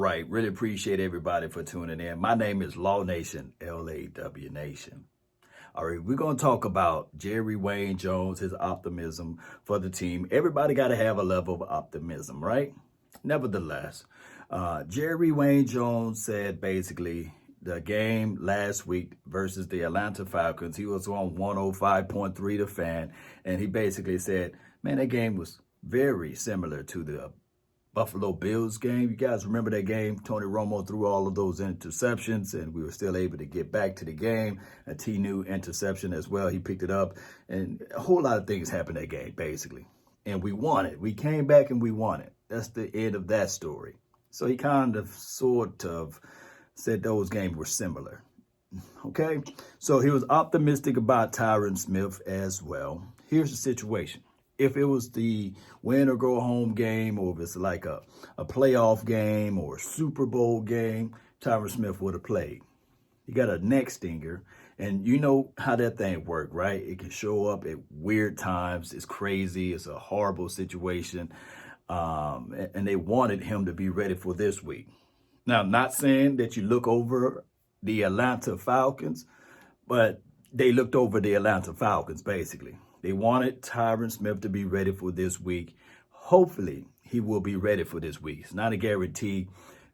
right. Really appreciate everybody for tuning in. My name is Law Nation, LAW Nation. All right, we're going to talk about Jerry Wayne Jones, his optimism for the team. Everybody got to have a level of optimism, right? Nevertheless, Jerry Wayne Jones said basically the game last week versus the Atlanta Falcons, he was on 105.3 The Fan, and he basically said, man, that game was very similar to the Buffalo Bills game. You guys remember that game? Tony Romo threw all of those interceptions, and we were still able to get back to the game. A T-new interception as well. He picked it up, and a whole lot of things happened that game, basically. And we won it. We came back and we won it. That's the end of that story. So he kind of, sort of, said those games were similar. Okay? So he was optimistic about Tyron Smith as well. Here's the situation. If it was the win or go home game, or if it's like a playoff game or a Super Bowl game, Tyron Smith would have played. He got a neck stinger, and you know how that thing works, right? It can show up at weird times. It's crazy. It's a horrible situation. And they wanted him to be ready for this week. Now, I'm not saying that you look over the Atlanta Falcons, but they looked over the Atlanta Falcons, basically. They wanted Tyron Smith to be ready for this week. Hopefully, he will be ready for this week. It's not a guarantee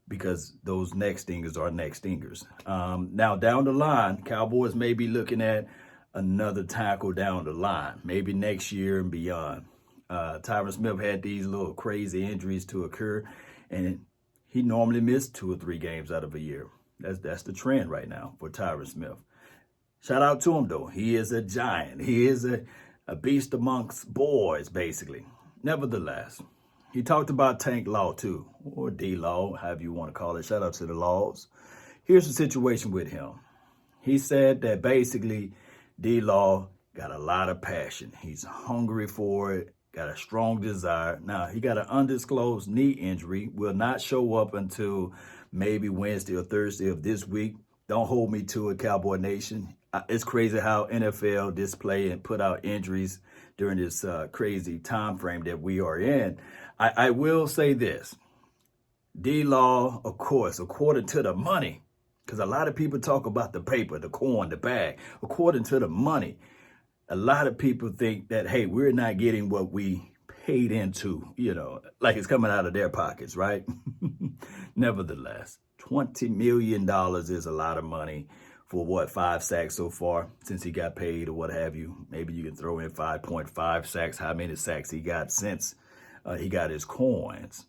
because those neck stingers are neck stingers. Now, down the line, Cowboys may be looking at another tackle down the line, maybe next year and beyond. Tyron Smith had these little crazy injuries to occur, and he normally missed 2 or 3 games out of a year. That's the trend right now for Tyron Smith. Shout out to him, though. He is a giant. He is a beast amongst boys, basically. Nevertheless, he talked about Tank Law, too, or D-Law, however you want to call it. Shout out to the Laws. Here's the situation with him. He said that basically D-Law got a lot of passion. He's hungry for it, got a strong desire. Now, he got an undisclosed knee injury, will not show up until maybe Wednesday or Thursday of this week. Don't hold me to it, Cowboy Nation. It's crazy how NFL display and put out injuries during this crazy time frame that we are in. I will say this. D-Law, of course, according to the money, because a lot of people talk about the paper, the coin, the bag. According to the money, a lot of people think that, hey, we're not getting what we paid into, like it's coming out of their pockets, right? Nevertheless, $20 million is a lot of money for 5 sacks so far since he got paid or what have you. Maybe you can throw in 5.5 sacks, how many sacks he got since he got his coins.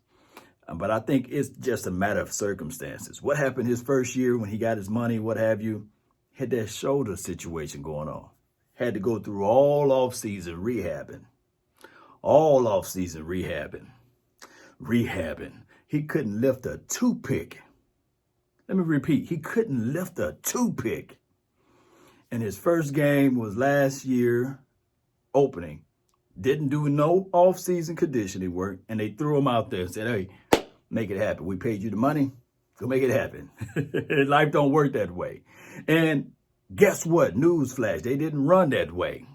But I think it's just a matter of circumstances. What happened his first year when he got his money, what have you? Had that shoulder situation going on. Had to go through all off-season rehabbing. Rehabbing. He couldn't lift a toothpick. Let me repeat. He couldn't lift a toothpick. And his first game was last year opening. Didn't do no off-season conditioning work. And they threw him out there and said, hey, make it happen. We paid you the money. Go make it happen. Life don't work that way. And guess what? Newsflash. They didn't run that way.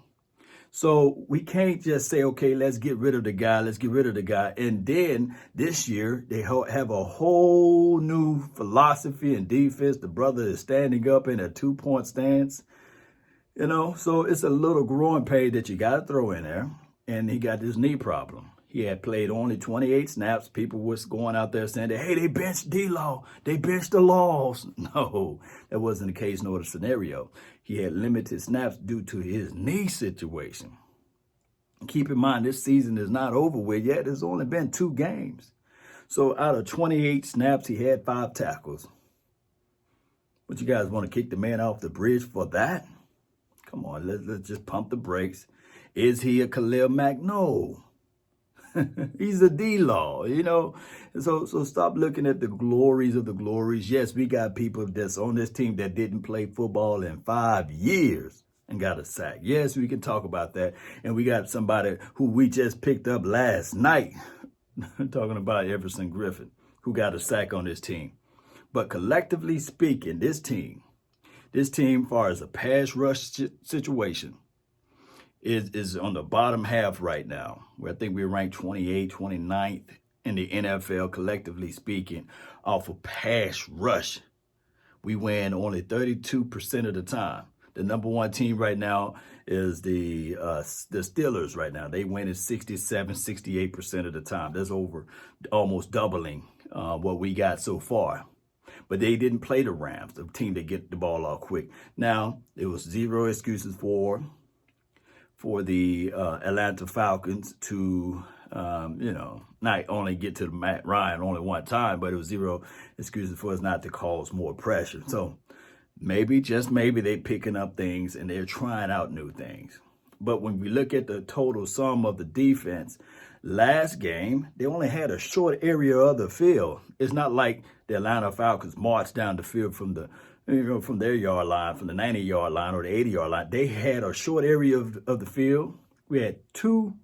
So we can't just say, okay, let's get rid of the guy. And then this year, they have a whole new philosophy and defense. The brother is standing up in a 2-point stance. So it's a little growing pain that you got to throw in there. And he got this knee problem. He had played only 28 snaps. People was going out there saying that, hey, they benched D-Law. They benched the Laws. No, that wasn't the case nor the scenario. He had limited snaps due to his knee situation. Keep in mind, this season is not over with yet. There's only been 2 games. So out of 28 snaps, he had 5 tackles. But you guys want to kick the man off the bridge for that? Come on, let's just pump the brakes. Is he a Khalil Mack? No. He's a D-Law, So stop looking at the glories of the glories. Yes, we got people that's on this team that didn't play football in 5 years and got a sack. Yes, we can talk about that. And we got somebody who we just picked up last night, talking about Everson Griffin, who got a sack on this team. But collectively speaking, this team, as far as a pass rush situation, is on the bottom half right now, where I think we're ranked 28th, 29th in the NFL, collectively speaking, off of pass rush. We win only 32% of the time. The number one team right now is the Steelers right now. They win it 67, 68% of the time. That's over almost doubling what we got so far. But they didn't play the Rams, the team that get the ball off quick. Now, there was zero excuses for the Atlanta Falcons to, not only get to the Matt Ryan only one time, but it was zero excuses for us not to cause more pressure. So maybe, just maybe, they're picking up things and they're trying out new things. But when we look at the total sum of the defense, last game, they only had a short area of the field. It's not like the Atlanta Falcons marched down the field from their yard line, from the 90-yard line or the 80-yard line. They had a short area of the field. We had 2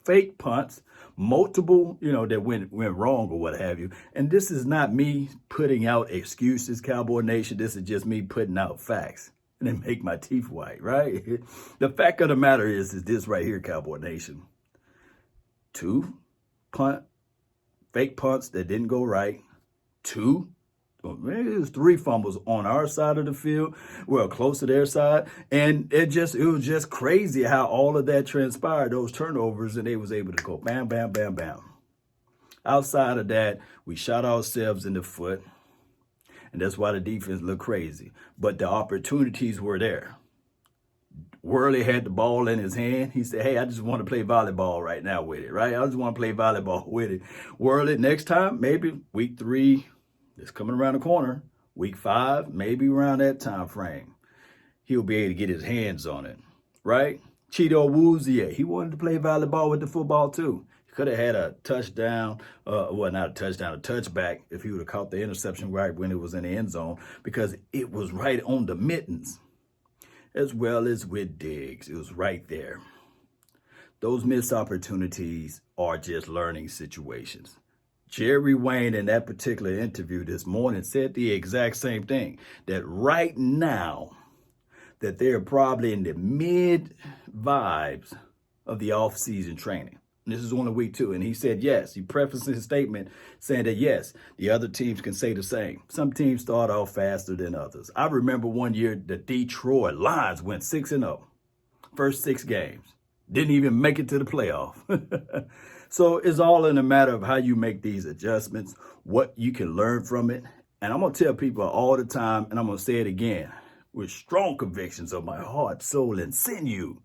fake punts, multiple, that went wrong or what have you. And this is not me putting out excuses, Cowboy Nation. This is just me putting out facts. And they make my teeth white, right? The fact of the matter is this right here, Cowboy Nation. 2 fake punts that didn't go right. 2, it was 3 fumbles on our side of the field, well, close to their side. And it was just crazy how all of that transpired, those turnovers, and they was able to go bam, bam, bam, bam. Outside of that, we shot ourselves in the foot. And that's why the defense looked crazy. But the opportunities were there. Worley had the ball in his hand. He said, hey, I just want to play volleyball right now with it, right? I just want to play volleyball with it. Worley, next time, maybe week 3, it's coming around the corner. Week 5, maybe around that time frame, he'll be able to get his hands on it, right? Cheeto Woozie, he wanted to play volleyball with the football too. He could have had a touchdown, not a touchdown, a touchback if he would have caught the interception right when it was in the end zone, because it was right on the mittens, as well as with Diggs. It was right there. Those missed opportunities are just learning situations. Jerry Wayne, in that particular interview this morning, said the exact same thing, that right now, that they're probably in the mid vibes of the off-season training. And this is only week 2. And he said, yes, he prefaced his statement saying that, yes, the other teams can say the same. Some teams start off faster than others. I remember one year the Detroit Lions went 6-0, first 6 games. Didn't even make it to the playoff. So it's all in a matter of how you make these adjustments, what you can learn from it. And I'm going to tell people all the time, and I'm going to say it again, with strong convictions of my heart, soul, and sinew.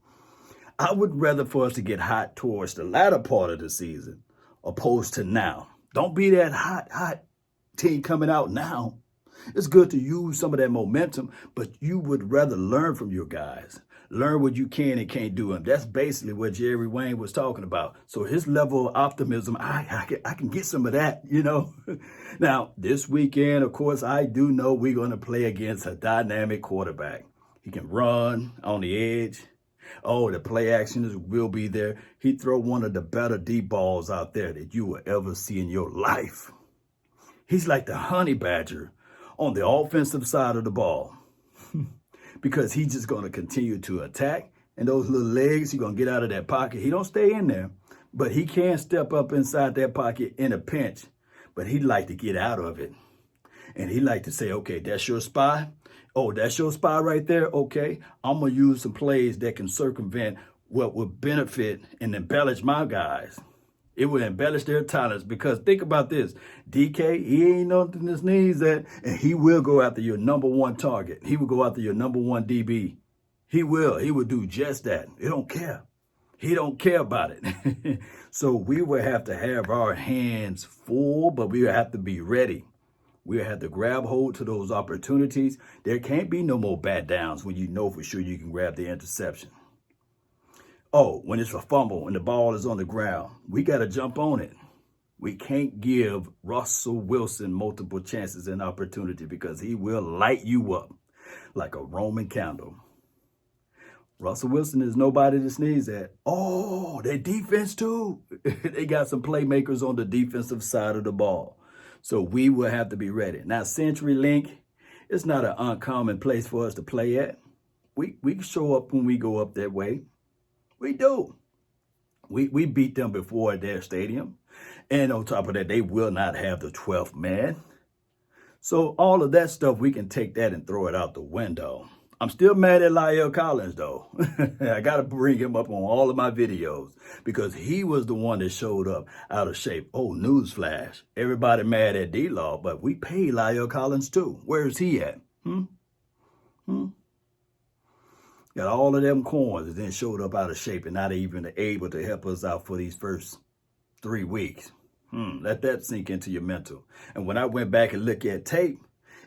I would rather for us to get hot towards the latter part of the season, opposed to now. Don't be that hot team coming out now. It's good to use some of that momentum, but you would rather learn from your guys. Learn what you can and can't do. And that's basically what Jerry Wayne was talking about. So his level of optimism, I can get some of that, Now, this weekend, of course, I do know we're going to play against a dynamic quarterback. He can run on the edge. Oh, the play action will be there. He throw one of the better deep balls out there that you will ever see in your life. He's like the honey badger on the offensive side of the ball. Because he's just going to continue to attack. And those little legs, he's going to get out of that pocket. He don't stay in there, but he can step up inside that pocket in a pinch. But he'd like to get out of it. And he'd like to say, okay, that's your spy. Oh, that's your spy right there. Okay, I'm going to use some plays that can circumvent what would benefit and embellish my guys. It will embellish their talents, because think about this. DK, he ain't nothing to sneeze at, and he will go after your number 1 target. He will go after your number 1 DB. He will. He will do just that. He don't care. He don't care about it. So we will have to have our hands full, but we will have to be ready. We will have to grab hold to those opportunities. There can't be no more bat downs when you know for sure you can grab the interception. Oh, when it's a fumble and the ball is on the ground, we got to jump on it. We can't give Russell Wilson multiple chances and opportunity, because he will light you up like a Roman candle. Russell Wilson is nobody to sneeze at. Oh, their defense too. They got some playmakers on the defensive side of the ball. So we will have to be ready. Now, CenturyLink, it's not an uncommon place for us to play at. We show up when we go up that way. We do. We beat them before their stadium. And on top of that, they will not have the 12th man. So all of that stuff, we can take that and throw it out the window. I'm still mad at La'el Collins, though. I got to bring him up on all of my videos because he was the one that showed up out of shape. Oh, newsflash. Everybody mad at D-Law, but we paid La'el Collins, too. Where's he at? Got all of them coins and then showed up out of shape and not even able to help us out for these first 3 weeks. Let that sink into your mental. And when I went back and looked at tape,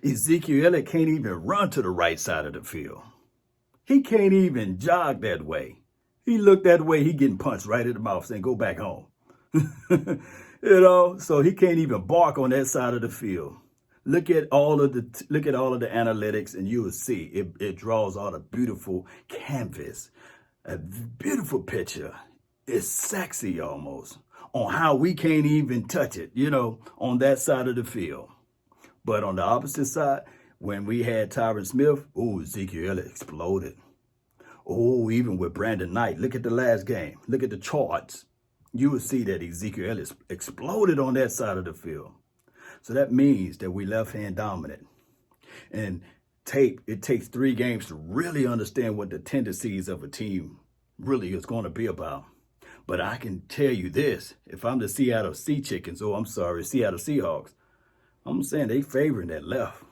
Ezekiel Elliott can't even run to the right side of the field. He can't even jog that way. He looked that way, he getting punched right in the mouth saying, go back home. So he can't even bark on that side of the field. Look at all of the analytics and you will see it draws out a beautiful canvas, a beautiful picture. It's sexy almost on how we can't even touch it, on that side of the field. But on the opposite side, when we had Tyron Smith, Ezekiel Elliott exploded. Even with Brandon Knight, look at the last game. Look at the charts. You will see that Ezekiel Elliott exploded on that side of the field. So that means that we left-hand dominant. And tape, it takes 3 games to really understand what the tendencies of a team really is going to be about. But I can tell you this, if I'm the Seattle Seahawks, I'm saying they favoring that left.